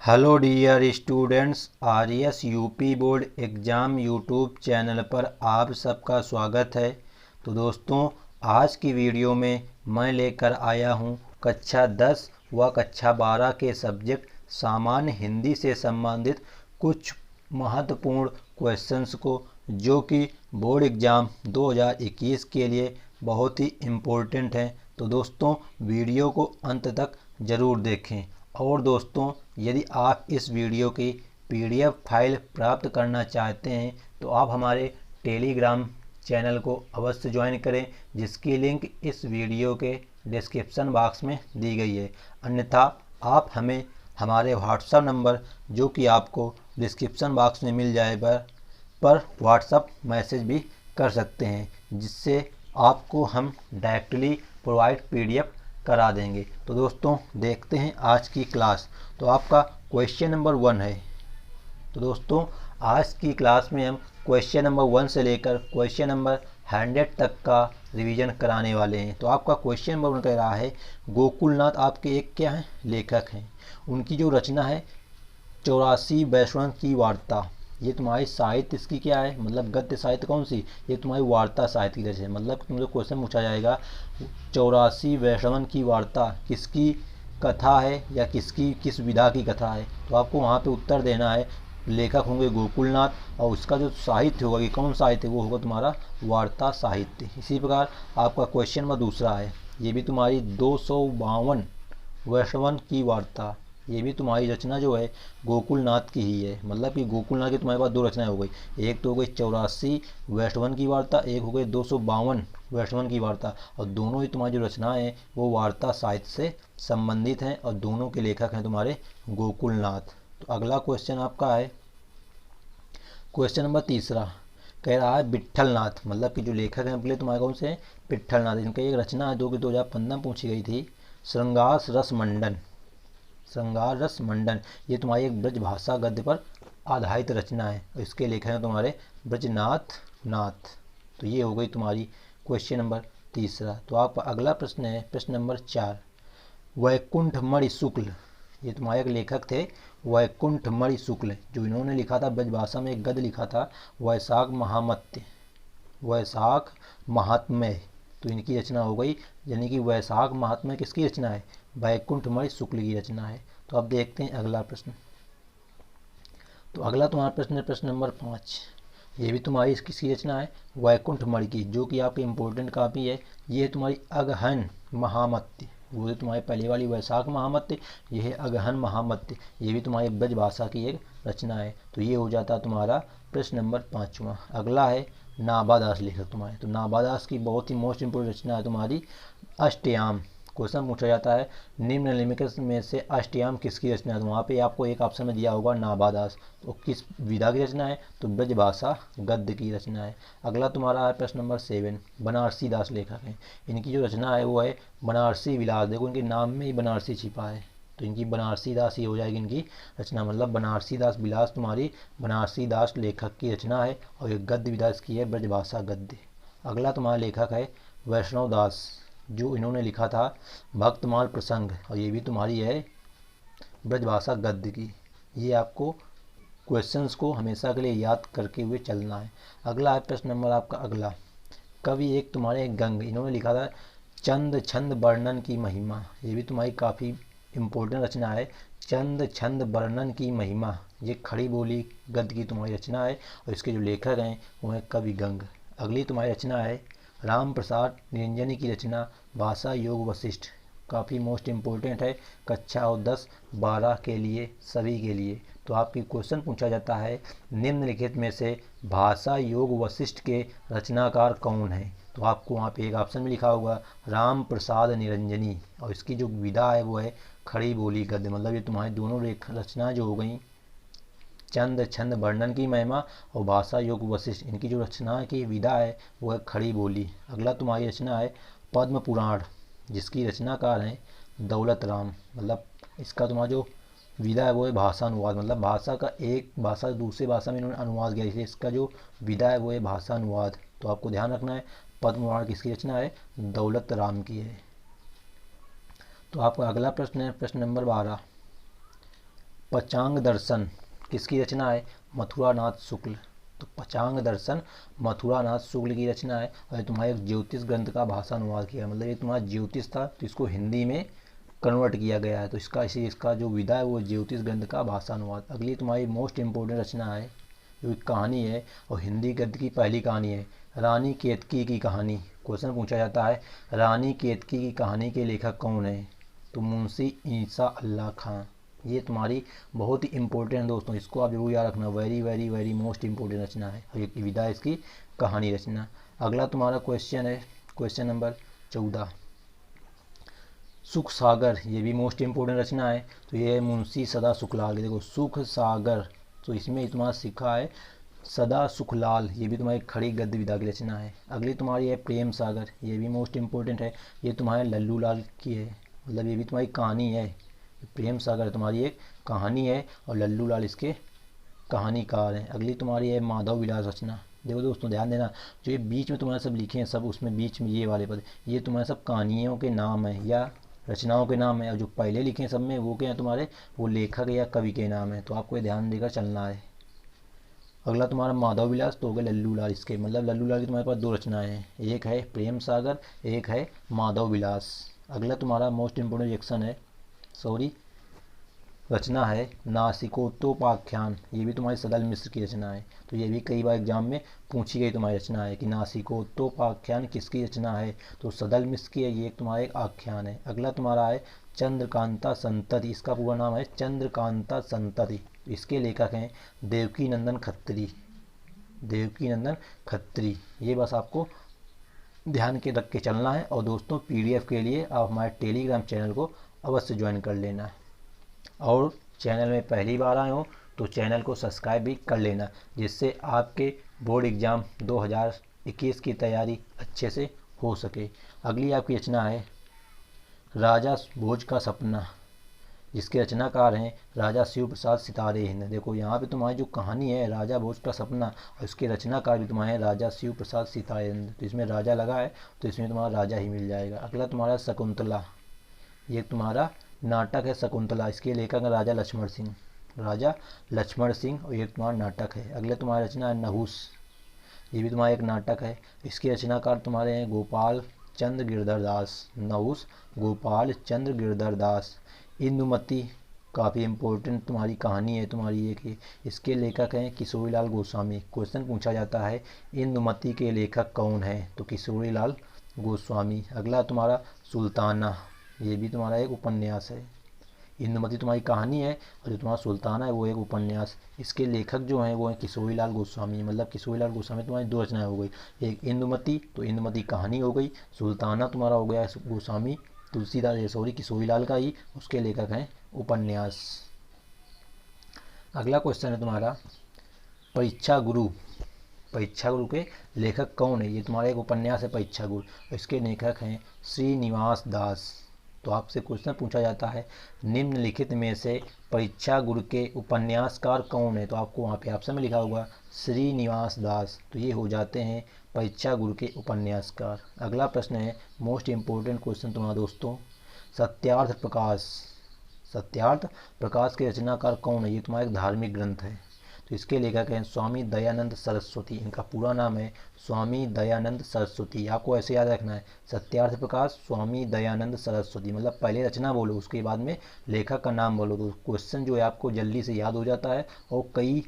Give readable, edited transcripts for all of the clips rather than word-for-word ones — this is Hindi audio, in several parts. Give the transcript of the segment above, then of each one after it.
Hello dear students, RS UP board exam YouTube channel पर आप सबका स्वागत है। तो दोस्तों, आज की वीडियो में मैं लेकर आया हूं कक्षा 10 व कक्षा 12 के सब्जेक्ट सामान्य हिंदी से संबंधित कुछ महत्वपूर्ण क्वेश्चंस को, जो कि बोर्ड एग्ज़ाम 2021 के लिए बहुत ही इम्पोर्टेंट हैं। तो दोस्तों, वीडियो को अंत तक ज़रूर देखें। और दोस्तों, यदि आप इस वीडियो की पीडीएफ फाइल प्राप्त करना चाहते हैं तो आप हमारे टेलीग्राम चैनल को अवश्य ज्वाइन करें, जिसकी लिंक इस वीडियो के डिस्क्रिप्शन बॉक्स में दी गई है। अन्यथा आप हमें हमारे व्हाट्सएप नंबर, जो कि आपको डिस्क्रिप्शन बॉक्स में मिल जाए पर व्हाट्सएप मैसेज भी कर सकते हैं, जिससे आपको हम डायरेक्टली प्रोवाइड पीडीएफ करा देंगे। तो दोस्तों, देखते हैं आज की क्लास। तो आपका क्वेश्चन नंबर 1 है। तो दोस्तों, आज की क्लास में हम क्वेश्चन नंबर 1 से लेकर क्वेश्चन नंबर 100 तक का रिवीजन कराने वाले हैं। तो आपका क्वेश्चन नंबर 1 कह रहा है, गोकुलनाथ आपके एक क्या है लेखक हैं। उनकी जो रचना है 84 वैष्णव की वार्ता, ये तुम्हारी साहित्य इसकी क्या है, मतलब गद्य साहित्य कौन सी, ये तुम्हारी वार्ता साहित्य की रचना है। मतलब तुमसे क्वेश्चन पूछा जाएगा 84 वैष्णवन की वार्ता किसकी कथा है या किस विधा की कथा है। तो आपको वहाँ पे उत्तर देना है। लेखक होंगे गोकुलनाथ, और उसका जो साहित्य होगा कि कौन साहित्य, वो होगा तुम्हारा वार्ता साहित्य। इसी प्रकार आपका क्वेश्चन नंबर 2 है, ये भी तुम्हारी 252 वैष्णवन की वार्ता, ये भी तुम्हारी रचना जो है गोकुलनाथ की ही है। मतलब कि गोकुलनाथ की तुम्हारे पास 2 रचनाएं हो गई, एक तो हो गई 84 वैष्णवन की वार्ता, एक हो गई 252 वैष्णवन की वार्ता। और दोनों ही तुम्हारी जो रचनाएं हैं वो वार्ता साहित्य से संबंधित हैं, और दोनों के लेखक हैं तुम्हारे गोकुलनाथ। तो अगला क्वेश्चन आपका है क्वेश्चन नंबर 3, कह रहा है विट्ठलनाथ। मतलब कि जो लेखक हैं पहले तुम्हारे कौन से हैं, विट्ठलनाथ। इनका एक रचना है जो कि 2015 में पूछी गई थी, श्रृंगार रस मंडन। श्रृंगार रस मंडन ये तुम्हारी एक ब्रज भाषा गद्य पर आधारित रचना है, और इसके लेखक हैं तुम्हारे ब्रजनाथ नाथ। तो ये हो गई तुम्हारी क्वेश्चन नंबर 3। तो आपका अगला प्रश्न है प्रश्न नंबर 4, वैकुंठमणि शुक्ल। ये तुम्हारे एक लेखक थे वैकुंठमणि शुक्ल, जो इन्होंने लिखा था ब्रज भाषा में एक गद्य लिखा था वैशाख महात्म्य। वैशाख महात्म्य, तो इनकी रचना हो गई, यानी कि वैशाख महात्म्य किसकी रचना है, वैकुंठमणि शुक्ल की रचना है। तो अब देखते हैं अगला प्रश्न। तो अगला तुम्हारा प्रश्न है प्रश्न नंबर 5, ये भी तुम्हारी किसकी रचना है, वैकुंठमणि की, जो कि आपकी इम्पोर्टेंट कापी है। ये है तुम्हारी अगहन महामत्य। वो है तुम्हारी पहली वाली वैशाख महामत्य, ये है अगहन महामत्य, ये भी तुम्हारी ब्रज भाषा की एक रचना है। तो ये हो जाता है तुम्हारा प्रश्न नंबर 5वां। अगला है नाभादास लेखक तुम्हारे। तो नाभादास की बहुत ही मोस्ट इंपोर्टेंट रचना है तुम्हारी अष्टयाम। क्वेश्चन पूछा जाता है निम्नलिखित में से अष्टयाम किसकी रचना है। तो वहाँ पे आपको एक ऑप्शन में दिया होगा नाभादास। तो किस विधा की रचना है, तो ब्रज भाषा गद्य की रचना है। अगला तुम्हारा है प्रश्न नंबर 7, बनारसी दास लेखक हैं। इनकी जो रचना है वो है बनारसी विलास। देखो इनके नाम में ही बनारसी छिपा है, तो इनकी बनारसी दास ही हो जाएगी इनकी रचना। मतलब बनारसी दास विलास तुम्हारी बनारसी दास लेखक की रचना है, और ये गद्य विधा इसकी है ब्रज भाषा गद्य। अगला तुम्हारा लेखक है वैष्णव दास, जो इन्होंने लिखा था भक्तमाल प्रसंग, और ये भी तुम्हारी है ब्रज भाषा गद्य की। ये आपको क्वेश्चंस को हमेशा के लिए याद करके हुए चलना है। अगला है प्रश्न नंबर आपका अगला, कवि एक तुम्हारे गंग, इन्होंने लिखा था चंद छंद वर्णन की महिमा। ये भी तुम्हारी काफ़ी इम्पोर्टेंट रचना है, चंद छंद वर्णन की महिमा। ये खड़ी बोली गद्य की तुम्हारी रचना है, और इसके जो लेखक हैं वो हैं कवि गंग। अगली तुम्हारी रचना है राम प्रसाद निरंजनी की रचना भाषा योग वशिष्ठ। काफ़ी मोस्ट इम्पोर्टेंट है कक्षा और 10-12 के लिए, सभी के लिए। तो आपकी क्वेश्चन पूछा जाता है निम्नलिखित में से भाषा योग वशिष्ठ के रचनाकार कौन है। तो आपको वहाँ पे एक ऑप्शन में लिखा होगा राम प्रसाद निरंजनी, और इसकी जो विधा है वो है खड़ी बोली गद्य। मतलब ये तुम्हारी दोनों रचनाएं जो हो गई चंद छंद वर्णन की महिमा और भाषा योग वशिष्ठ, इनकी जो रचना की विधा है वो है खड़ी बोली। अगला तुम्हारी रचना है पद्म पुराण, जिसकी रचनाकार हैं दौलत राम। मतलब इसका तुम्हारा जो विधा है वो है भाषा अनुवाद। मतलब भाषा का एक भाषा से दूसरी भाषा में इन्होंने अनुवाद किया, इसलिए इसका जो विधा है वो है भाषा अनुवाद। तो आपको ध्यान रखना है पद्म पुराण किसकी रचना है, दौलत राम की है। तो आपका अगला प्रश्न है प्रश्न नंबर 12, पंचांग दर्शन किसकी रचना है? मथुरानाथ शुक्ल। तो पंचांग दर्शन मथुरानाथ शुक्ल की रचना है। और तुम्हारे ज्योतिष ग्रंथ का भाषा अनुवाद किया, मतलब ये तुम्हारा ज्योतिष था तो इसको हिंदी में कन्वर्ट किया गया है, तो इसका जो विधा है वो ज्योतिष ग्रंथ का भाषा अनुवाद। अगली तुम्हारी मोस्ट इम्पोर्टेंट रचना है, जो कहानी है और हिंदी गद्य की पहली कहानी है, रानी केतकी की कहानी। क्वेश्चन पूछा जाता है रानी केतकी की कहानी के लेखक कौन है? तो मुंशी ईसा अल्लाह खां। ये तुम्हारी बहुत ही इंपॉर्टेंट दोस्तों, इसको आप जरूर याद रखना, very very very most important रचना है और ये विधा इसकी कहानी रचना। अगला तुम्हारा क्वेश्चन है क्वेश्चन नंबर 14, सुख सागर, ये भी मोस्ट इंपॉर्टेंट रचना है। तो ये है मुंशी सदा सुखलाल की। देखो सुख सागर, तो इसमें तुम्हारा सीखा है सदा सुखलाल, ये भी तुम्हारी खड़ी गद्य विधा की रचना है। अगली तुम्हारी है प्रेम सागर, ये भी मोस्ट इंपॉर्टेंट है, ये तुम्हारे लल्लू लाल की है, मतलब ये भी तुम्हारी कहानी है। प्रेम सागर तुम्हारी एक कहानी है और लल्लू लाल इसके कहानीकार हैं। अगली तुम्हारी है माधव विलास रचना। देखो दोस्तों ध्यान देना, जो ये बीच में तुम्हारे सब लिखे हैं सब, उसमें बीच में ये वाले पद, ये तुम्हारे सब कहानियों के नाम है या रचनाओं के नाम है, और जो पहले लिखे हैं सब में वो क्या है तुम्हारे, वो लेखक या कवि के नाम है, तो आपको ये ध्यान देकर चलना है। अगला तुम्हारा माधव विलास तो हो गया लल्लू लाल, इसके मतलब लल्लू लाल की तुम्हारे पास दो रचनाएं हैं, एक है प्रेम सागर, एक है माधव विलास। अगला तुम्हारा मोस्ट इम्पोर्टेंट सेक्शन है, रचना है नासिकोत्तोपाख्यान, ये भी तुम्हारी सदल मिश्र की रचना है। तो ये भी कई बार एग्जाम में पूछी गई तुम्हारी रचना है कि नासिकोत्तोपाख्यान किसकी रचना है? तो सदल मिश्र की है, ये तुम्हारा एक आख्यान है। अगला तुम्हारा है चंद्रकांता संतति, इसका पूरा नाम है चंद्रकांता संतति, इसके लेखक हैं देवकी नंदन खत्री, देवकी नंदन खत्री। ये बस आपको ध्यान के रख के चलना है। और दोस्तों पीडीएफ के लिए आप हमारे टेलीग्राम चैनल को अवश्य ज्वाइन कर लेना है, और चैनल में पहली बार आए हो तो चैनल को सब्सक्राइब भी कर लेना, जिससे आपके बोर्ड एग्ज़ाम 2021 की तैयारी अच्छे से हो सके। अगली आपकी रचना है राजा भोज का सपना, जिसके रचनाकार हैं राजा शिव प्रसाद सितारे हिंद। देखो यहाँ पे तुम्हारी जो कहानी है राजा भोज का सपना, और इसके रचनाकार भी तुम्हारे राजा शिव प्रसाद सितारे हिंद, तो इसमें राजा लगा है तो इसमें तुम्हारा राजा ही मिल जाएगा। अगला तुम्हारा शकुंतला, ये तुम्हारा नाटक है शकुंतला, इसके लेखक है राजा लक्ष्मण सिंह, राजा लक्ष्मण सिंह, और ये तुम्हारा नाटक है। अगला तुम्हारा रचना है नहुस, ये भी तुम्हारा एक नाटक है, इसके रचनाकार तुम्हारे हैं गोपाल चंद्र गिरधर दास। नहुस गोपाल चंद्र गिरधर दास। इंदुमती काफ़ी इम्पोर्टेंट तुम्हारी कहानी है तुम्हारी एक ही, इसके लेखक हैं किशोरीलाल गोस्वामी। क्वेश्चन पूछा जाता है इंदुमती के लेखक कौन है? तो किशोरीलाल गोस्वामी। अगला तुम्हारा सुल्ताना, ये भी तुम्हारा एक उपन्यास है। इंदुमती तुम्हारी कहानी है और जो तुम्हारा सुल्ताना है वो एक उपन्यास, इसके लेखक जो हैं वो हैं किशोरीलाल गोस्वामी। मतलब किशोरीलाल गोस्वामी तुम्हारी दो रचनाएं हो गई, एक इंदुमती, तो इंदुमती कहानी हो गई, सुल्ताना तुम्हारा हो गया गोस्वामी किशोरीलाल का ही, उसके लेखक हैं उपन्यास। अगला क्वेश्चन है तुम्हारा परीक्षा गुरु, परीक्षा गुरु के लेखक कौन है? ये तुम्हारा एक उपन्यास है परीक्षा गुरु, इसके लेखक हैं श्रीनिवास दास। तो आपसे क्वेश्चन पूछा जाता है निम्नलिखित में से परीक्षा गुरु के उपन्यासकार कौन है? तो आपको वहाँ पे ऑप्शन में लिखा होगा श्रीनिवास दास, तो ये हो जाते हैं परीक्षा गुरु के उपन्यासकार। अगला प्रश्न है मोस्ट इम्पोर्टेंट क्वेश्चन तुम्हारा दोस्तों, सत्यार्थ प्रकाश, सत्यार्थ प्रकाश के रचनाकार कौन है? ये तुम्हारा एक धार्मिक ग्रंथ है, तो इसके लेखक हैं स्वामी दयानंद सरस्वती, इनका पूरा नाम है स्वामी दयानंद सरस्वती। आपको ऐसे याद रखना है सत्यार्थ प्रकाश स्वामी दयानंद सरस्वती, मतलब पहले रचना बोलो उसके बाद में लेखक का नाम बोलो, तो क्वेश्चन जो है आपको जल्दी से याद हो जाता है। और कई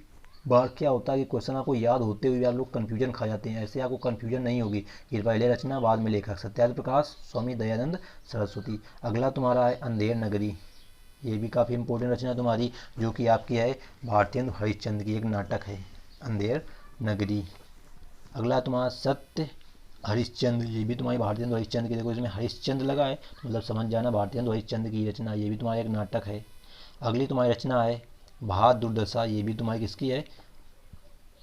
बार क्या होता है कि क्वेश्चन आपको याद होते हुए आप लोग कन्फ्यूजन खा जाते हैं, ऐसे आपको कन्फ्यूजन नहीं होगी कि पहले रचना बाद में लेखक, सत्यार्थ प्रकाश स्वामी दयानंद सरस्वती। अगला तुम्हारा है अंधेर नगरी, ये भी काफ़ी इंपॉर्टेंट रचना तुम्हारी, जो कि आपकी है भारतेंदु हरिश्चंद्र की, एक नाटक है अंधेर नगरी। अगला तुम्हारा सत्य हरिश्चंद्र, ये भी तुम्हारी भारतेंदु हरिश्चंद्र की, देखो इसमें हरिश्चंद्र लगा है मतलब समझ जाना भारतेंदु हरिश्चंद्र की रचना, ये भी तुम्हारा एक नाटक है। अगली तुम्हारी रचना है भात दुर्दशा, ये भी तुम्हारी किसकी है?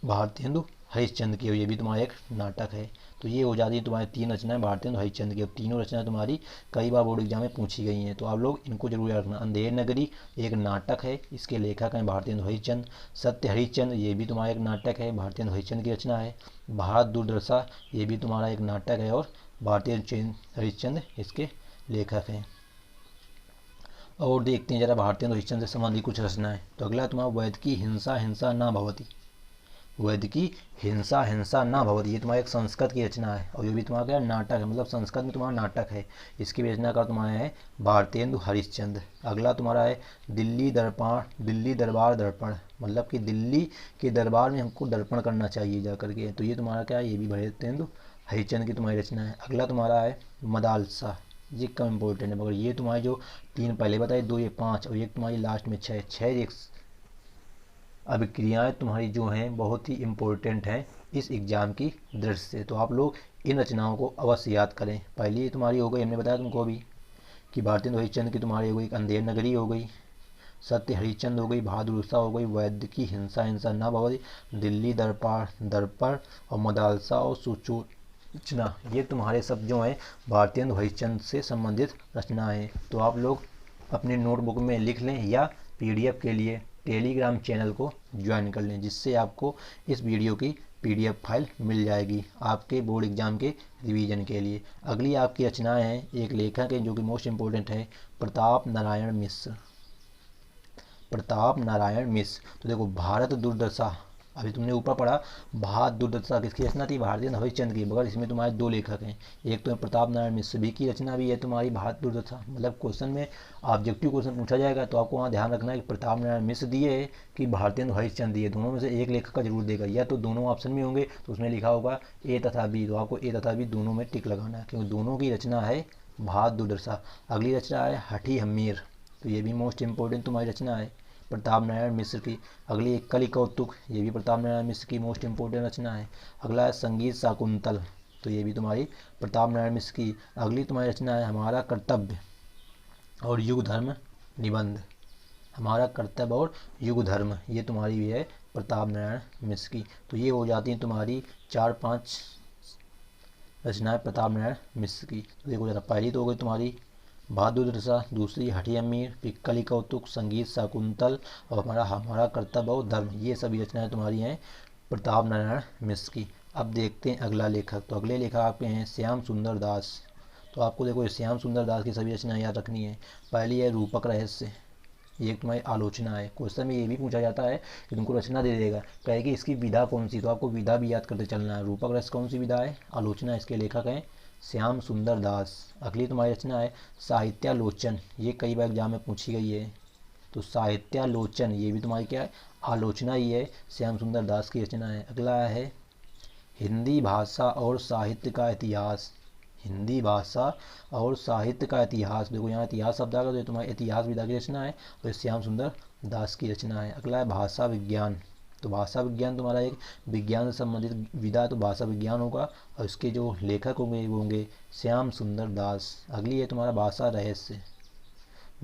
भारतेंदु हरिश्चंद्र की, ये भी तुम्हारा एक नाटक है। तो ये हो जाती है तुम्हारी तीन रचनाएं भारतेंदु हरिश्चंद्र की, और तीनों रचनाएं तुम्हारी कई बार बोर्ड एग्जाम में पूछी गई हैं, तो आप लोग इनको जरूर याद रखना। अंधेर नगरी एक नाटक है, इसके लेखक हैं भारतेंदु हरिश्चंद्र। सत्य हरिश्चंद्र, ये भी तुम्हारा एक नाटक है, भारतेंदु हरिश्चंद्र की रचना है। भारत दुर्दशा, ये भी तुम्हारा एक नाटक है और भारतेंदु हरिश्चंद्र इसके लेखक हैं। और देखते हैं जरा भारतेंदु हरिश्चंद्र से संबंधित कुछ रचनाएं। तो अगला तुम्हारा वैद की हिंसा हिंसा न भवति। वैद की हिंसा हिंसा न भवति, ये तुम्हारा एक संस्कृत की रचना है और ये भी तुम्हारा क्या नाटक है, मतलब संस्कृत में तुम्हारा नाटक है। इसकी भी रचनाकार तुम्हारा है भारतेंदु हरिश्चंद्र। अगला तुम्हारा है दिल्ली दर्पण, दिल्ली दरबार दर्पण, मतलब कि दिल्ली के दरबार में हमको दर्पण करना चाहिए जा करके। तो ये तुम्हारा क्या है, ये भी भारतेंदु हरिश्चंद्र की तुम्हारी रचना है। अगला तुम्हारा है मदालसा, ये कम इम्पोर्टेंट है, मगर ये तुम्हारे जो 3 पहले बताए, 2 ये 5 और एक तुम्हारी लास्ट में 6 एक अभिक्रियाएँ तुम्हारी जो हैं बहुत ही इम्पोर्टेंट हैं इस एग्ज़ाम की दृष्टि से। तो आप लोग इन रचनाओं को अवश्य याद करें। पहली तुम्हारी हो गई, हमने बताया तुमको अभी कि भारतेंदु हरिश्चंद्र की तुम्हारी हो गई अंधेर नगरी हो गई, सत्य हरिश्चंद्र हो गई, बहादुर हो गई, वैद्य की हिंसा हिंसा न भवति, दिल्ली दरबार दर्पण और मदालसा और सूचना, ये तुम्हारे सब जो हैं भारतेंदु हरिश्चंद्र से संबंधित रचना है। तो आप लोग अपने नोटबुक में लिख लें या पीडीएफ के लिए टेलीग्राम चैनल को ज्वाइन कर लें, जिससे आपको इस वीडियो की पीडीएफ फाइल मिल जाएगी आपके बोर्ड एग्जाम के रिवीजन के लिए। अगली आपकी रचनाएं हैं, एक लेखक है जो कि मोस्ट इम्पोर्टेंट है, प्रताप नारायण मिश्र। प्रताप नारायण मिश्र। तो देखो भारत दुर्दशा, अभी तुमने ऊपर पढ़ा भारत दुर्दशा किसकी रचना थी, भारतेंदु हरिश्चंद्र की, मगर इसमें तुम्हारे 2 लेखक हैं, एक तो है प्रताप नारायण मिश्र भी की रचना भी है तुम्हारी भारत दुर्दशा। मतलब क्वेश्चन में ऑब्जेक्टिव क्वेश्चन पूछा जाएगा तो आपको वहाँ ध्यान रखना है कि प्रताप नारायण मिश्र दिए है कि भारतेंदु हरिश्चंद्र दिए, दोनों में से एक लेखक का जरूर देगा, या तो दोनों ऑप्शन में होंगे तो उसमें लिखा होगा ए तथा बी, तो आपको ए तथा बी दोनों में टिक लगाना है क्योंकि दोनों की रचना है भारत दुर्दशा। अगली रचना है हठी हम्मीर, तो ये भी मोस्ट इंपॉर्टेंट तुम्हारी रचना है प्रताप नारायण मिश्र की। अगली एक कलि कौतुक, ये भी प्रताप नारायण मिश्र की मोस्ट इंपॉर्टेंट रचना है। अगला है संगीत शाकुंतल, तो ये भी तुम्हारी प्रताप नारायण मिश्र की। अगली तुम्हारी रचना है हमारा कर्तव्य और युग धर्म निबंध, हमारा कर्तव्य और युग धर्म, ये तुम्हारी भी है प्रताप नारायण मिश्र की। तो ये हो जाती हैं तुम्हारी 4-5 रचनाएं प्रताप नारायण मिश्र की। तो देखो जरा, पहली तो हो गई तुम्हारी बहादुर दशा, दूसरी हठी अमीर, फिर कलि कौतुक, संगीत शाकुंतल और हमारा हमारा कर्तव्य और धर्म, ये सभी रचनाएं तुम्हारी हैं प्रताप नारायण मिश्र की। अब देखते हैं अगला लेखक। तो अगले लेखक आपके हैं श्याम सुंदर दास। तो आपको देखो श्याम सुंदर दास की सभी रचनाएं याद रखनी है। पहली है रूपक रहस्य, ये तुम्हारी आलोचना है। क्वेश्चन में ये भी पूछा जाता है कि तुमको रचना दे देगा, कहे कि इसकी विधा कौन सी, तो आपको विधा भी याद करते चलना है। रूपक रहस्य कौन सी विधा है, आलोचना, इसके लेखक हैं श्याम सुंदर दास। अगली तुम्हारी रचना है साहित्यालोचन, ये कई बार एग्जाम में पूछी गई है। तो साहित्यालोचन ये भी तुम्हारी क्या है, आलोचना ही है, श्याम सुंदर दास की रचना है। अगला है हिंदी भाषा और साहित्य का इतिहास, हिंदी भाषा और साहित्य का इतिहास। देखो यहाँ इतिहास शब्द आ गया, तो ये तुम्हारी इतिहास विधा की रचना है और श्याम सुंदर दास की रचना है। अगला है भाषा विज्ञान, तो भाषा विज्ञान तुम्हारा एक विज्ञान से संबंधित विधा, तो भाषा विज्ञान होगा और इसके जो लेखक होंगे वो होंगे श्याम सुंदर दास। अगली है तुम्हारा भाषा रहस्य,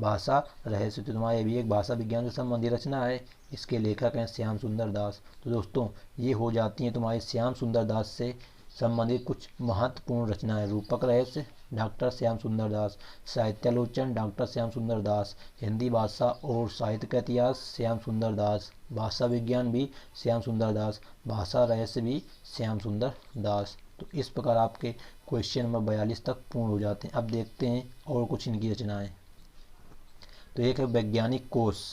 भाषा रहस्य, तो तुम्हारा ये भी एक भाषा विज्ञान से संबंधित रचना है, इसके लेखक हैं श्याम सुंदर दास। तो दोस्तों ये हो जाती हैं तुम्हारी श्याम सुंदर दास से संबंधित कुछ महत्वपूर्ण रचनाएं। रूपक रहस्य डॉक्टर श्याम सुंदर दास, साहित्यालोचन डॉक्टर श्याम सुंदर दास, हिंदी भाषा और साहित्य का इतिहास श्याम सुंदर दास, भाषा विज्ञान भी श्याम सुंदर दास, भाषा रहस्य भी श्याम सुंदर दास। तो इस प्रकार आपके क्वेश्चन नंबर 42 तक पूर्ण हो जाते हैं। अब देखते हैं और कुछ इनकी रचनाएं। तो एक है वैज्ञानिक कोश,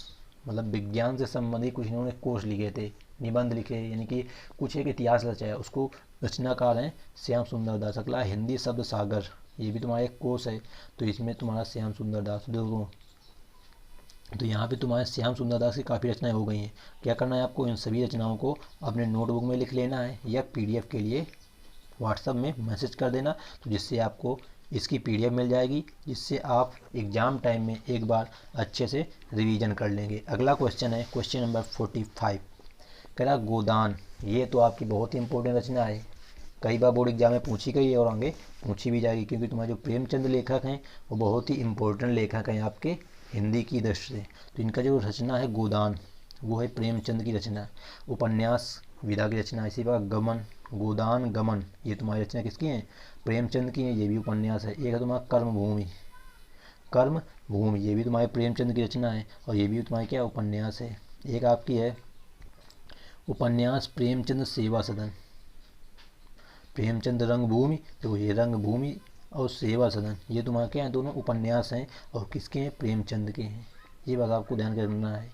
मतलब विज्ञान से संबंधित कुछ इन्होंने कोश लिखे थे, निबंध लिखे, यानी कि कुछ एक इतिहास रचाया, उसको रचनाकार हैं श्याम सुंदर दास। अगला हिंदी शब्द सागर, ये भी तुम्हारा एक कोश है, तो इसमें तुम्हारा श्याम सुंदर दास। देखो तो यहाँ पे तुम्हारे श्याम सुंदर दास की काफ़ी रचनाएं हो गई हैं। क्या करना है आपको, इन सभी रचनाओं को अपने नोटबुक में लिख लेना है या पीडीएफ के लिए व्हाट्सएप में मैसेज कर देना, तो जिससे आपको इसकी पीडीएफ मिल जाएगी, जिससे आप एग्ज़ाम टाइम में एक बार अच्छे से रिवीजन कर लेंगे। अगला क्वेश्चन है क्वेश्चन नंबर 45, कह रहा गोदान, ये तो आपकी बहुत ही इंपॉर्टेंट रचना है, कई बार बोर्ड एग्जाम में पूछी गई है और आगे पूछी भी जाएगी, क्योंकि तुम्हारे जो प्रेमचंद लेखक हैं वो बहुत ही इंपॉर्टेंट लेखक हैं आपके हिंदी की दृष्टि से। तो इनका जो रचना है गोदान वो है प्रेमचंद की रचना। उपन्यास विधा की रचना, इसी प्रकार गमन, गोदान गमन, ये तुम्हारी रचना किसकी है, प्रेमचंद की है, ये भी उपन्यास है। एक है तुम्हारा कर्मभूमि, कर्मभूमि ये भी तुम्हारे प्रेमचंद की रचना है और ये भी तुम्हारी क्या उपन्यास है। एक आपकी है उपन्यास प्रेमचंद सेवा सदन, प्रेमचंद रंगभूमि, तो ये रंगभूमि और सेवा सदन, ये तुम्हारे क्या हैं, दोनों उपन्यास हैं और किसके हैं, प्रेमचंद के हैं। ये बात आपको ध्यान रखना है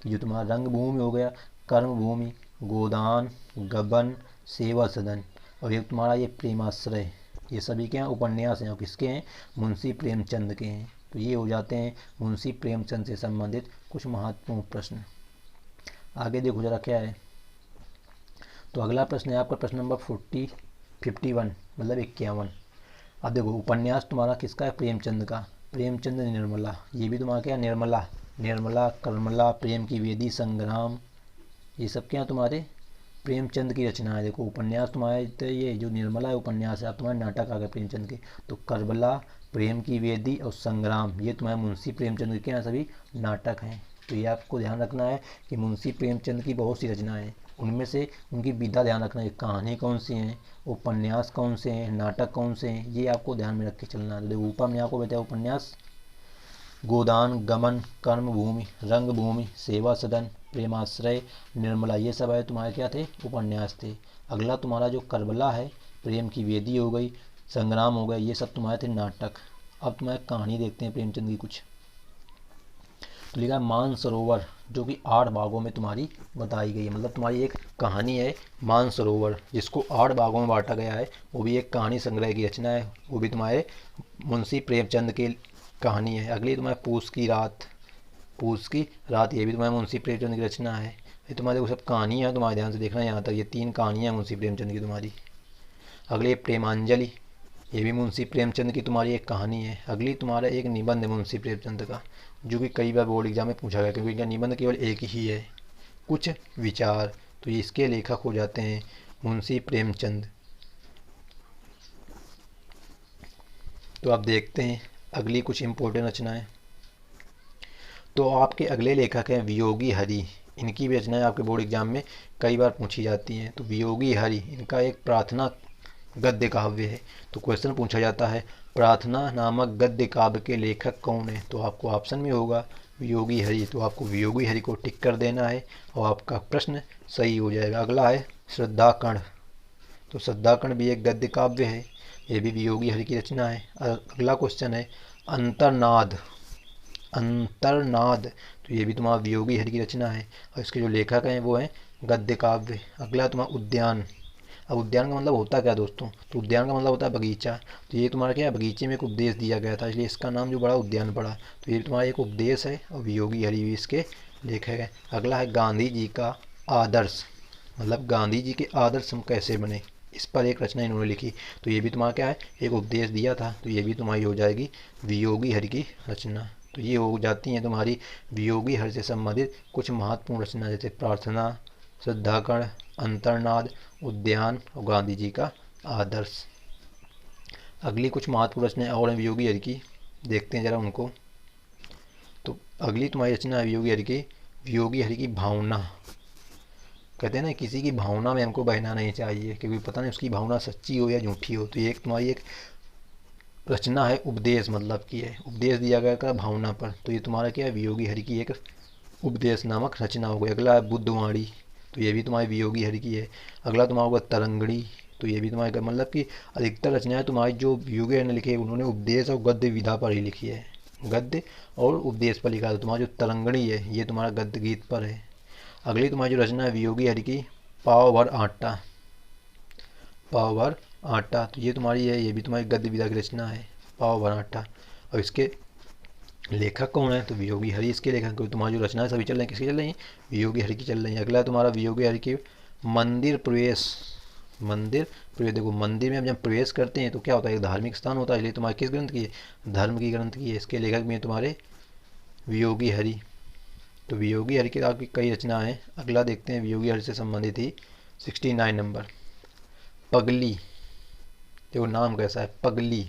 कि जो तुम्हारा रंगभूमि हो गया, कर्मभूमि, गोदान, गबन, सेवा सदन और ये तुम्हारा ये प्रेमाश्रय, ये सभी क्या हैं, उपन्यास हैं और किसके हैं, मुंशी प्रेमचंद के हैं। तो ये हो जाते हैं मुंशी प्रेमचंद से संबंधित कुछ महत्वपूर्ण प्रश्न। आगे देखो जरा क्या है। तो अगला प्रश्न है आपका प्रश्न नंबर 51 मतलब 51। अब देखो उपन्यास तुम्हारा किसका है, प्रेमचंद का, प्रेमचंद निर्मला, ये भी तुम्हारा क्या, निर्मला, निर्मला, कर्मला, प्रेम की वेदी, संग्राम, ये सब क्या तुम्हारे प्रेमचंद की रचना है। देखो उपन्यास तुम्हारे तो ये जो निर्मला है उपन्यास है, अब तुम्हारे नाटक आ गए प्रेमचंद के। तो करबला, प्रेम की वेदी और संग्राम ये तुम्हारे मुंशी प्रेमचंद के यहाँ सभी नाटक हैं। तो ये आपको ध्यान रखना है कि मुंशी प्रेमचंद की बहुत सी रचनाएं हैं, उनमें से उनकी विधा ध्यान रखना है, कहानी कौन सी हैं, उपन्यास कौन से हैं, नाटक कौन से हैं, ये आपको ध्यान में रख के चलना है। तो देखो ऊपर में आपको बताया उपन्यास गोदान, गमन, कर्मभूमि, रंगभूमि, सेवा सदन, प्रेमाश्रय, निर्मला, ये सब है तुम्हारे क्या थे, उपन्यास थे। अगला तुम्हारा जो करबला है, प्रेम की वेदी हो गई, संग्राम हो गया, ये सब तुम्हारे थे नाटक। अब तुम्हारी कहानी देखते हैं प्रेमचंद की कुछ। तो लिखा है मानसरोवर, जो कि 8 भागों में तुम्हारी बताई गई है, मतलब तुम्हारी एक कहानी है मानसरोवर जिसको 8 भागों में बांटा गया है, वो भी एक कहानी संग्रह की रचना है, वो भी तुम्हारे मुंशी प्रेमचंद की कहानी है। अगली तुम्हारे पूस की रात, पूस की रात ये भी तुम्हारे मुंशी प्रेमचंद की रचना है। ये तुम्हारे वो सब कहानियाँ हैं, तुम्हारे ध्यान से देखना यहाँ तक, ये 3 कहानियाँ हैं मुंशी प्रेमचंद की तुम्हारी। अगली प्रेमांजलि, ये भी मुंशी प्रेमचंद की तुम्हारी एक कहानी है। अगली तुम्हारा एक निबंध है मुंशी प्रेमचंद का, जो कि कई बार बोर्ड एग्जाम में पूछा गया, क्योंकि इनका निबंध केवल एक ही है, कुछ विचार। तो ये इसके लेखक हो जाते हैं मुंशी प्रेमचंद। तो आप देखते हैं अगली कुछ इम्पोर्टेंट रचनाएं। तो आपके अगले लेखक हैं वियोगी हरि, इनकी भी रचनाएं आपके बोर्ड एग्जाम में कई बार पूछी जाती हैं। तो वियोगी हरि इनका एक प्रार्थना गद्य काव्य है। तो क्वेश्चन पूछा जाता है प्रार्थना नामक गद्य काव्य के लेखक कौन है, तो आपको ऑप्शन में होगा वियोगी हरि, तो आपको वियोगी हरि को टिक कर देना है और आपका प्रश्न सही हो जाएगा। अगला है श्रद्धाकण, तो श्रद्धाकण भी एक गद्य काव्य है, ये भी वियोगी हरि की रचना है। अगला क्वेश्चन है अंतर्नाद, अंतर्नाद, तो ये भी तुम्हारा वियोगी हरि की रचना है और इसके जो लेखक हैं वो हैं गद्य काव्य। अगला तुम्हारा उद्यान, अब उद्यान का मतलब होता क्या दोस्तों, तो उद्यान का मतलब होता है बगीचा। तो ये तुम्हारा क्या है, बगीचे में एक उपदेश दिया गया था, इसलिए इसका नाम जो बड़ा उद्यान पड़ा। तो ये तुम्हारा एक उपदेश है और वियोगी हरि भी इसके लेखक है। अगला है गांधी जी का आदर्श, मतलब गांधी जी के आदर्श हम कैसे बने, इस पर एक रचना इन्होंने लिखी। तो ये भी तुम्हारा क्या है, एक उपदेश दिया था, तो ये भी तुम्हारी हो जाएगी वियोगी हरि की रचना। तो ये हो जाती हैं तुम्हारी वियोगी हरि से संबंधित कुछ महत्वपूर्ण रचना, जैसे प्रार्थना, श्रद्धाकण, अंतर्नाद, उद्यान और गांधी जी का आदर्श। अगली कुछ महत्वपूर्ण रचनाएं और हैं वियोगी हरि की, देखते हैं जरा उनको। तो अगली तुम्हारी रचना है वियोगी हरि की, वियोगी हरि की भावना। कहते हैं ना किसी की भावना में हमको बहना नहीं चाहिए, क्योंकि पता नहीं उसकी भावना सच्ची हो या झूठी हो। तो ये एक तुम्हारी एक रचना है उपदेश मतलब की है, उपदेश दिया गया का भावना पर। तो ये तुम्हारा क्या है, वियोगी हरि की एक उपदेश नामक रचना हो गई। अगला है बुद्धवाणी, तो ये भी तुम्हारी वियोगी हरि की है। अगला तुम्हारा होगा तरंगणी, तो ये भी तुम्हारे मतलब कि अधिकतर रचनाएं तुम्हारी जो वियोगी हरि ने लिखी है उन्होंने उपदेश और गद्य विधा पर ही लिखी है, गद्य और उपदेश पर लिखा है। तो तुम्हारा जो तरंगणी है ये तुम्हारा गद्य गीत पर है। अगली तुम्हारी जो रचना है वियोगी हरि की पाव भर आटा, पाव भर आटा, तो ये तुम्हारी है, ये भी तुम्हारी गद्य विधा की रचना है, पाव भर आटा। और इसके लेखक कौन है, तो वियोगी हरि इसके लेखक। तुम्हारी जो रचना है सभी चल रही हैं किसकी चल रही हैं, वियोगी हरि की चल रही है। अगला है तुम्हारा वियोगी हरि की मंदिर प्रवेश, मंदिर प्रवेश। देखो मंदिर में जब प्रवेश करते हैं तो क्या होता है, एक धार्मिक स्थान होता है, इसलिए तुम्हारे किस ग्रंथ की है, धर्म की ग्रंथ की है। इसके लेखक भी हैं तुम्हारे वियोगी हरि। तो वियोगी हरि की आपकी कई रचना है। अगला देखते हैं वियोगी हरि से संबंधित ही 69 नंबर पगली। देखो नाम कैसा है, पगली,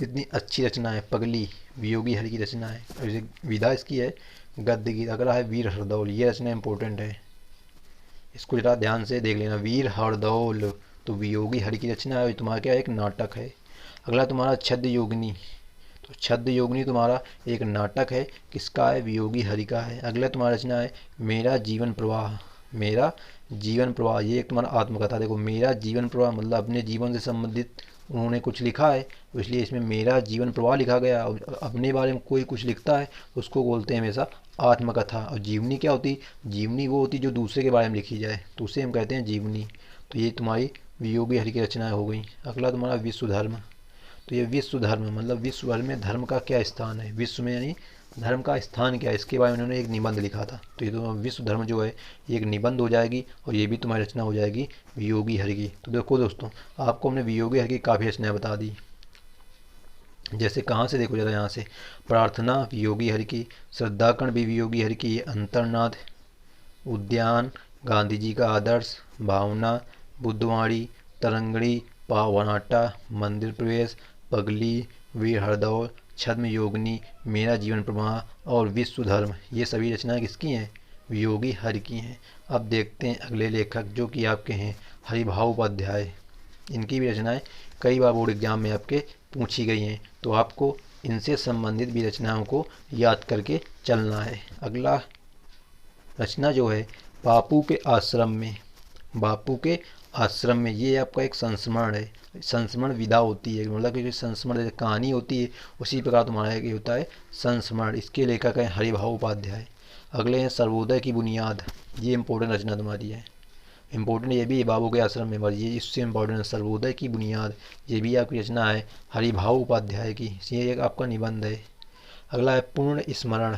इतनी अच्छी रचना है पगली, वियोगी हरि की रचना है। और इसे विधा इसकी है गद्य गीत। अगला है वीर हरदौल, ये रचना इंपॉर्टेंट है, इसको जरा ध्यान से देख लेना। वीर हरदौल तो वियोगी हरि की रचना है, तुम्हारा क्या एक नाटक है। अगला तुम्हारा छद्म योगिनी, तो छद्म योगिनी तुम्हारा एक नाटक है, किसका है, वियोगी हरि का है। अगला तुम्हारा रचना है मेरा जीवन प्रवाह, मेरा जीवन प्रवाह, ये एक तुम्हारा आत्मकथा। देखो मेरा जीवन प्रवाह मतलब अपने जीवन से संबंधित उन्होंने कुछ लिखा है, तो इसलिए इसमें मेरा जीवन प्रवाह लिखा गया। और अपने बारे में कोई कुछ लिखता है तो उसको बोलते हैं हमेशा आत्मकथा। और जीवनी क्या होती? जीवनी वो होती जो दूसरे के बारे में लिखी जाए, तो उसे हम कहते हैं जीवनी। तो ये तुम्हारी वियोगी हरि की रचनाएं हो गई। अगला तुम्हारा विश्व धर्म। तो ये विश्व धर्म मतलब विश्व भर में धर्म का क्या स्थान है, विश्व में यानी धर्म का स्थान क्या है, इसके बारे में उन्होंने एक निबंध लिखा था। तो ये तो विश्व धर्म जो है ये एक निबंध हो जाएगी, और ये भी तुम्हारी रचना हो जाएगी वियोगी हरि की। तो देखो दोस्तों, आपको हमने वियोगी हरि की काफ़ी रचनाएं बता दी। जैसे कहाँ से, देखो जरा यहाँ से, प्रार्थना वियोगी हरि की, श्रद्धाकण भी वियोगी हरि की, अंतर्नाद, उद्यान, गांधी जी का आदर्श, भावना, बुद्धवाणी, तरंगड़ी, पावनाटा, मंदिर प्रवेश, पगली, वीर हरदौल, छद्म योगिनी, मेरा जीवन प्रवाह और विश्व धर्म, ये सभी रचनाएं किसकी हैं? वियोगी हरि की हैं। अब देखते हैं अगले लेखक जो कि आपके हैं हरिभाव उपाध्याय। इनकी भी रचनाएं कई बार बोर्ड एग्जाम में आपके पूछी गई हैं, तो आपको इनसे संबंधित भी रचनाओं को याद करके चलना है। अगला रचना जो है बापू के आश्रम में। बापू के आश्रम में ये आपका एक संस्मरण है, संस्मरण विधा होती है, मतलब कि जो संस्मरण जैसे कहानी होती है उसी प्रकार तुम्हारा ये होता है संस्मरण। इसके लेखक हैं हरिभाव उपाध्याय। अगले हैं सर्वोदय की बुनियाद, ये इंपॉर्टेंट रचना तुम्हारी है, इंपॉर्टेंट ये भी है बाबू के आश्रम में, ये इससे इंपॉर्टेंट है। सर्वोदय की बुनियाद ये भी आपकी रचना है हरिभाव उपाध्याय की, ये एक आपका निबंध है। अगला है पूर्ण स्मरण।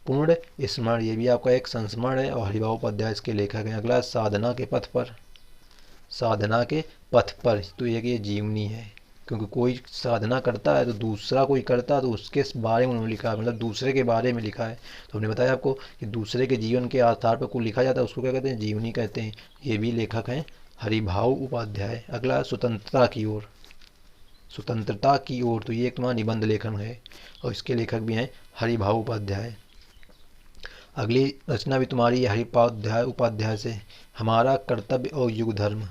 पूर्ण स्मरण ये भी आपका एक संस्मरण है और हरिभाव उपाध्याय इसके लेखक हैं। अगला है साधना के पथ पर। साधना के पथ पर, तो ये जीवनी है, क्योंकि कोई साधना करता है तो दूसरा कोई करता है तो उसके बारे में उन्होंने लिखा है, मतलब दूसरे के बारे में लिखा है। तो हमने बताया आपको कि दूसरे के जीवन के आधार पर कोई लिखा जाता है उसको क्या कहते हैं? जीवनी कहते हैं। ये भी लेखक हैं हरिभाव उपाध्याय। अगला है स्वतंत्रता की ओर। स्वतंत्रता की ओर, तो ये एक तुम्हारा निबंध लेखन है और इसके लेखक भी हैं हरिभाव उपाध्याय। अगली रचना भी तुम्हारी हरिभाव उपाध्याय से, हमारा कर्तव्य और युग धर्म।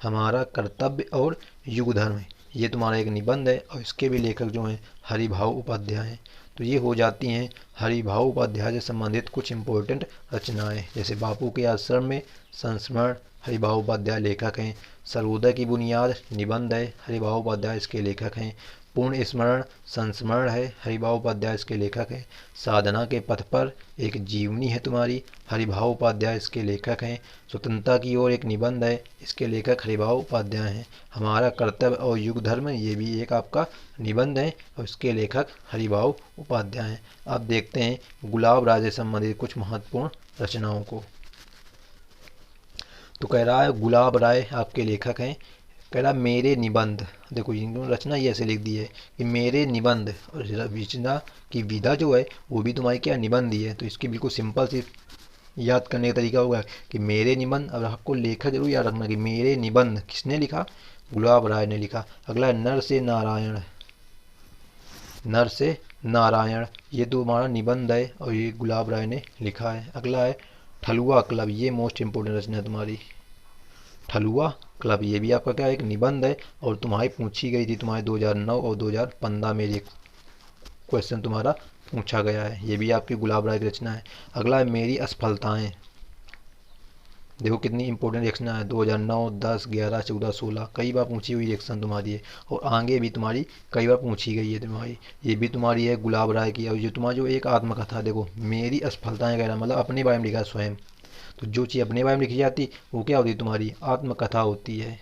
हमारा कर्तव्य और युग धर्म, ये तुम्हारा एक निबंध है और इसके भी लेखक जो हैं हरिभाव उपाध्याय हैं। तो ये हो जाती हैं हरिभाव उपाध्याय से संबंधित कुछ इंपॉर्टेंट रचनाएं। जैसे बापू के आश्रम में संस्मरण, हरिभाव उपाध्याय लेखक हैं। सर्वोदय की बुनियाद निबंध है, हरिभाव उपाध्याय इसके लेखक हैं। पूर्ण स्मरण संस्मरण है, हरिभाव उपाध्याय इसके लेखक हैं। साधना के पथ पर एक जीवनी है तुम्हारी, हरिभाव उपाध्याय इसके लेखक हैं। स्वतंत्रता की ओर एक निबंध है, इसके लेखक हरिभाव उपाध्याय हैं। हमारा कर्तव्य और युग धर्म, ये भी एक आपका निबंध है और इसके लेखक हरिभाव उपाध्याय हैं। अब देखते हैं गुलाब राय से संबंधित कुछ महत्वपूर्ण रचनाओं को। तो कह रहा है गुलाब राय आपके लेखक हैं। कह रहा मेरे निबंध, देखो इन्होंने रचना ये ऐसे लिख दी है कि मेरे निबंध, और रचना की विधा जो है वो भी तुम्हारी क्या निबंध ही है। तो इसकी बिल्कुल सिंपल सी याद करने का तरीका होगा कि मेरे निबंध। अब आपको लेखक जरूर याद रखना कि मेरे निबंध किसने लिखा? गुलाब राय ने लिखा। अगला है नर से नारायण। नर से नारायण ये तुम्हारा निबंध है और ये गुलाब राय ने लिखा है। अगला है ठलुआ क्लब, ये मोस्ट इंपोर्टेंट रचना है तुम्हारी, ठलुआ क्लब। ये भी आपका क्या एक निबंध है और तुम्हारी पूछी गई थी तुम्हारे 2009 और 2015 में ये क्वेश्चन तुम्हारा पूछा गया है। ये भी आपकी गुलाब राय की रचना है। अगला है मेरी असफलताएं। देखो कितनी इंपॉर्टेंट रिएक्शन है, 2009, 10, 11, 14, 16 कई बार पूछी हुई रिएक्शन तुम्हारी है और आगे भी तुम्हारी कई बार पूछी गई है तुम्हारी। ये भी तुम्हारी है गुलाब राय की। और ये तुम्हारा जो एक आत्मकथा, देखो मेरी असफलताएं कह रहा मतलब अपने बारे में लिखा है स्वयं। तो जो चीज़ अपने बारे में लिखी जाती वो क्या होती है? तुम्हारी आत्मकथा होती है।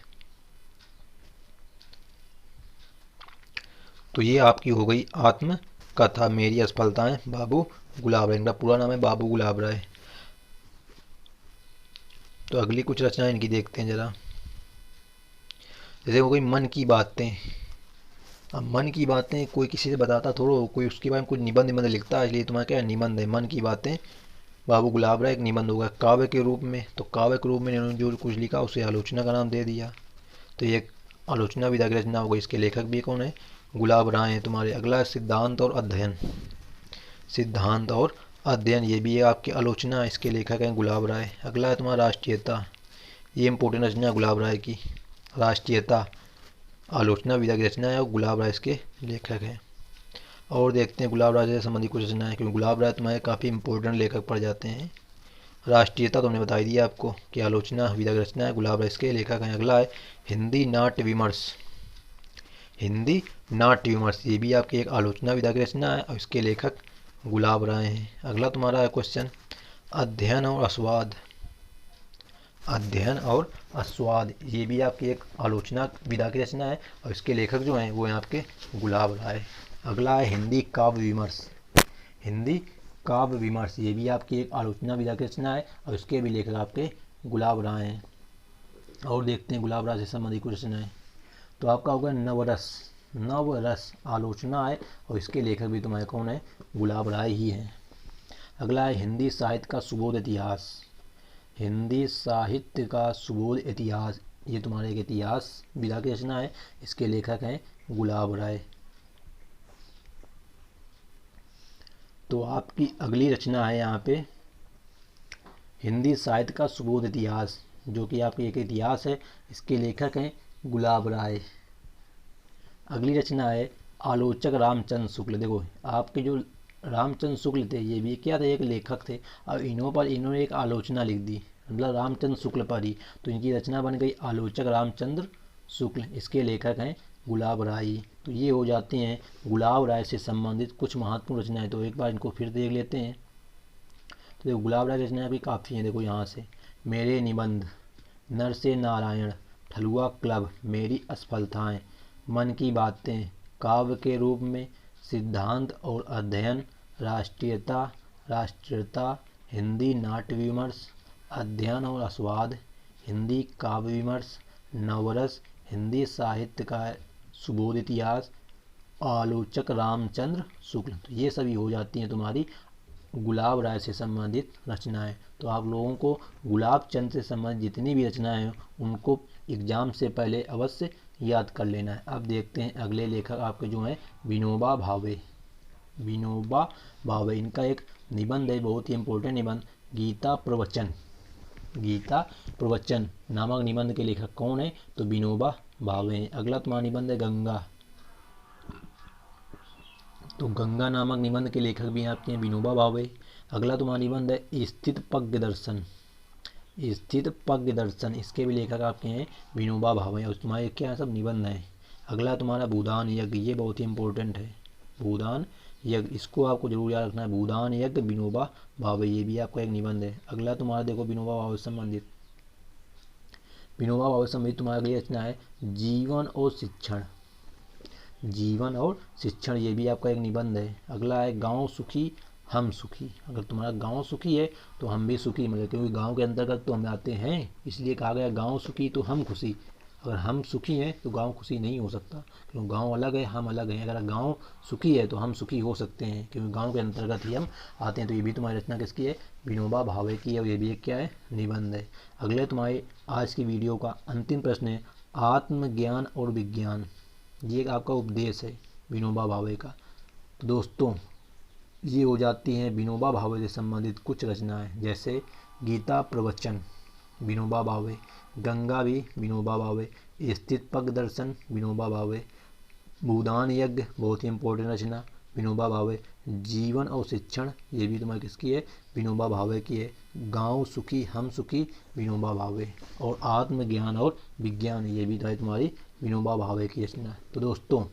तो ये आपकी हो गई आत्मकथा मेरी असफलताएं, बाबू गुलाब राय। इनका पूरा नाम है बाबू गुलाब राय। तो अगली कुछ रचनाएं इनकी देखते हैं जरा। जैसे हो गई मन की बातें। अब मन की बातें कोई किसी से बताता थोड़ा, कोई उसके बारे में कुछ निबंध लिखता है, इसलिए तुम्हारा क्या निबंध है मन की बातें, बाबू गुलाब राय एक निबंध होगा। काव्य के रूप में, तो काव्य के रूप में इन्होंने जो कुछ लिखा उसे आलोचना का नाम दे दिया, तो ये आलोचना विधा की रचना हो गई। इसके लेखक भी कौन है? गुलाब राय हैं तुम्हारे। अगला है सिद्धांत और अध्ययन। सिद्धांत और अध्ययन ये भी है आपकी आलोचना, इसके लेखक हैं गुलाब राय। अगला है तुम्हारा राष्ट्रीयता, ये इंपोर्टेंट रचना है गुलाब राय की। राष्ट्रीयता आलोचना विधा की रचना है और गुलाब राय इसके लेखक हैं। और देखते हैं गुलाब राय से संबंधित कुछ रचनाएं, क्योंकि गुलाब राय तुम्हारे काफ़ी इंपॉर्टेंट लेखक पड़ जाते हैं। राष्ट्रीयता तो हमने बता ही दिया आपको कि आलोचना विधायक रचना है, गुलाब राय इसके लेखक हैं। अगला है हिंदी नाट्य विमर्श। हिंदी नाट्य विमर्श ये भी आपकी एक आलोचना विधायक रचना है और इसके लेखक गुलाब राय हैं। अगला तुम्हारा है क्वेश्चन अध्ययन और आस्वाद। अध्ययन और आस्वाद ये भी आपकी एक आलोचना विधा की रचना है और इसके लेखक जो हैं वो हैं आपके गुलाब राय। अगला है हिंदी काव्य विमर्श। हिंदी काव्य विमर्श ये भी आपकी एक आलोचना विधा की रचना है और इसके भी लेखक आपके गुलाब राय हैं। और देखते हैं गुलाब राय से संबंधित कुछ रचनाएं। तो आपका होगा नवरस। नवरस आलोचना है और इसके लेखक भी तुम्हारे कौन है, गुलाब राय ही हैं। अगला है हिंदी साहित्य का सुबोध इतिहास। हिंदी साहित्य का सुबोध इतिहास ये तुम्हारे एक इतिहास विधा की रचना है, इसके लेखक हैं गुलाब राय। तो आपकी अगली रचना है यहाँ पे हिंदी साहित्य का सुबोध इतिहास, जो कि आपकी एक इतिहास है, इसके लेखक हैं गुलाब राय। अगली रचना है आलोचक रामचंद्र शुक्ल। देखो आपके जो रामचंद्र शुक्ल थे ये भी क्या थे, एक लेखक थे और इन्होंने एक आलोचना लिख दी, मतलब रामचंद्र शुक्ल पर ही, तो इनकी रचना बन गई आलोचक रामचंद्र शुक्ल। इसके लेखक हैं गुलाब राय। तो ये हो जाती हैं गुलाब राय से संबंधित कुछ महत्वपूर्ण रचनाएं। तो एक बार इनको फिर देख लेते हैं। तो देखो गुलाब राय रचनाएं भी काफ़ी हैं। देखो यहाँ से मेरे निबंध, नर से नारायण, ठलुआ क्लब, मेरी असफलताएं, मन की बातें, काव्य के रूप में, सिद्धांत और अध्ययन, राष्ट्रीयता, हिंदी नाट्य विमर्श, अध्ययन और आस्वाद, हिंदी काव्य विमर्श, नवरस, हिंदी साहित्य का सुबोध इतिहास, आलोचक रामचंद्र शुक्ल। तो ये सभी हो जाती हैं तुम्हारी गुलाब राय से संबंधित रचनाएं। तो आप लोगों को गुलाब चंद से संबंधित जितनी भी रचनाएं हैं उनको एग्जाम से पहले अवश्य याद कर लेना है। अब देखते हैं अगले लेखक आपके जो हैं विनोबा भावे। विनोबा भावे इनका एक निबंध है, बहुत ही इंपॉर्टेंट निबंध, गीता प्रवचन। गीता प्रवचन नामक निबंध के लेखक कौन है, तो विनोबा भावे हैं। अगला तुम्हारा निबंध है गंगा। तो गंगा नामक निबंध के लेखक भी आपके हैं विनोबा भावे। अगला तुम्हारा निबंध है स्थितपज्ञ दर्शन। स्थितपज्ञ दर्शन इसके भी लेखक आपके हैं विनोबा भावे और तुम्हारे क्या है सब निबंध हैं। अगला तुम्हारा भूदान यज्ञ, ये बहुत ही इंपॉर्टेंट है, भूदान यज्ञ, इसको आपको जरूर याद रखना है, भूदान यज्ञ विनोबा भावे, ये भी आपका एक निबंध है। अगला तुम्हारा देखो विनोबा भावे संबंधित, विनोबा भावे संबंधित तुम्हारा अगली रचना है जीवन और शिक्षण। जीवन और शिक्षण ये भी आपका एक निबंध है। अगला है गांव सुखी हम सुखी। अगर तुम्हारा गांव सुखी है तो हम भी सुखी, मतलब क्योंकि गांव के अंतर्गत तो हम आते हैं, इसलिए कहा गया गांव सुखी तो हम खुशी। अगर हम सुखी हैं तो गांव खुशी नहीं हो सकता, क्योंकि गांव अलग है हम अलग हैं। अगर गांव सुखी है तो हम सुखी हो सकते हैं, क्योंकि गांव के अंतर्गत ही हम आते हैं। तो ये भी तुम्हारी रचना किसकी है, विनोबा भावे की है और ये भी एक क्या है, निबंध है। अगले तुम्हारे आज की वीडियो का अंतिम प्रश्न है आत्मज्ञान और विज्ञान। ये आपका उपदेश है विनोबा भावे का। तो दोस्तों ये हो जाती हैं विनोबा भावे से संबंधित कुछ रचनाएं, जैसे गीता प्रवचन विनोबा भावे, गंगा भी विनोबा भावे, स्थितपज्ञ दर्शन विनोबा भावे, भूदान यज्ञ बहुत ही इंपॉर्टेंट रचना विनोबा भावे, जीवन और शिक्षण ये भी तुम्हारी किसकी है, विनोबा भावे की है, गांव सुखी हम सुखी विनोबा भावे, और आत्मज्ञान और विज्ञान ये भी तुम्हारी विनोबा भावे की रचना। तो दोस्तों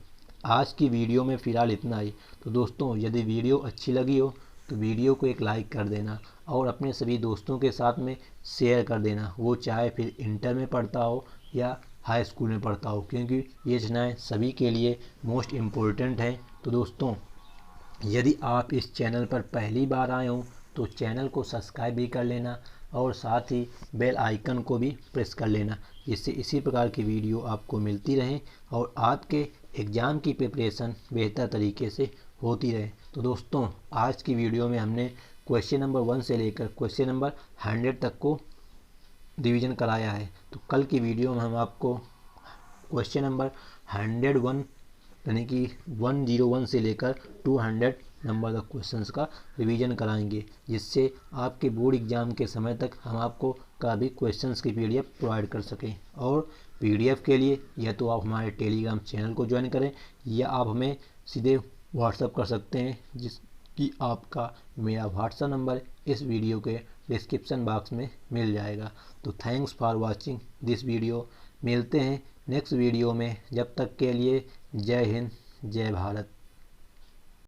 आज की वीडियो में फ़िलहाल इतना ही। तो दोस्तों यदि वीडियो अच्छी लगी हो तो वीडियो को एक लाइक कर देना और अपने सभी दोस्तों के साथ में शेयर कर देना, वो चाहे फिर इंटर में पढ़ता हो या हाई स्कूल में पढ़ता हो, क्योंकि ये रचनाएँ सभी के लिए मोस्ट इम्पोर्टेंट हैं। तो दोस्तों यदि आप इस चैनल पर पहली बार आए हो तो चैनल को सब्सक्राइब भी कर लेना और साथ ही बेल आइकन को भी प्रेस कर लेना, जिससे इसी प्रकार की वीडियो आपको मिलती रहे और आपके एग्ज़ाम की प्रिपरेशन बेहतर तरीके से होती रहे। तो दोस्तों आज की वीडियो में हमने क्वेश्चन नंबर 1 से लेकर क्वेश्चन नंबर 100 तक को रिवीजन कराया है। तो कल की वीडियो में हम आपको क्वेश्चन नंबर 101 यानी कि 101 से लेकर 200 नंबर तक क्वेश्चंस का रिवीजन कराएंगे, जिससे आपके बोर्ड एग्ज़ाम के समय तक हम आपको काफ़ी क्वेश्चंस की PDF प्रोवाइड कर सकें। और PDF के लिए या तो आप हमारे टेलीग्राम चैनल को ज्वाइन करें या आप हमें सीधे व्हाट्सअप कर सकते हैं, कि आपका मेरा व्हाट्सएप नंबर इस वीडियो के डिस्क्रिप्शन बॉक्स में मिल जाएगा। तो thanks for watching this video. मिलते हैं नेक्स्ट वीडियो में, जब तक के लिए जय हिंद जय भारत।